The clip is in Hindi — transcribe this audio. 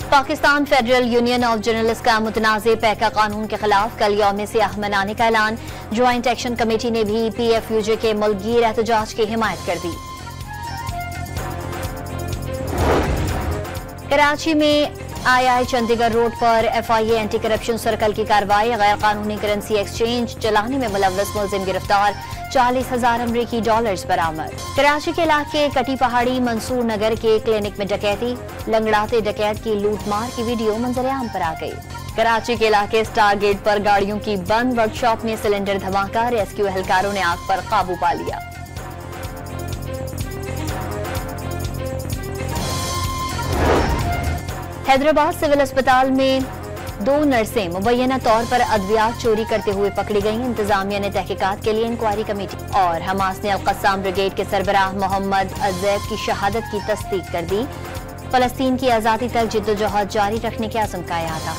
Pakistan federal union of journalist का मुतनाज़ पैका कानून के खिलाफ कल यौम सियाह मनाने का ऐलान। ज्वाइंट एक्शन कमेटी ने भी PFUJ के मुल्कगीर एहतजाज की हिमायत कर दी। कराची में II चंडीगढ़ रोड पर FIA एंटी करप्शन सर्कल की कार्रवाई। गैर कानूनी करेंसी एक्सचेंज चलाने में मुलव्वस मुलजिम गिरफ्तार। 40,000 अमरीकी डॉलर्स बरामद। कराची के इलाके कटी पहाड़ी मंसूर नगर के क्लिनिक में डकैती। लंगड़ाते डकैत की लूटमार की वीडियो मंजर-ए-आम पर आ गई। कराची के इलाके स्टार गेट पर गाड़ियों की बंद वर्कशॉप में सिलेंडर धमाका। रेस्क्यू एहलकारों ने आग पर काबू पा लिया। हैदराबाद सिविल अस्पताल में 2 नर्सें मुबैना तौर पर अद्वियात चोरी करते हुए पकड़ी गईं। इंतजामिया ने तहकीकात के लिए इंक्वायरी कमेटी और हमास ने अल-कस्साम ब्रिगेड के सरबराह मोहम्मद अज़ैब की शहादत की तस्दीक कर दी। फलस्तीन की आज़ादी तक जिद्दोजहद जारी रखने के अज़्म का इरादा।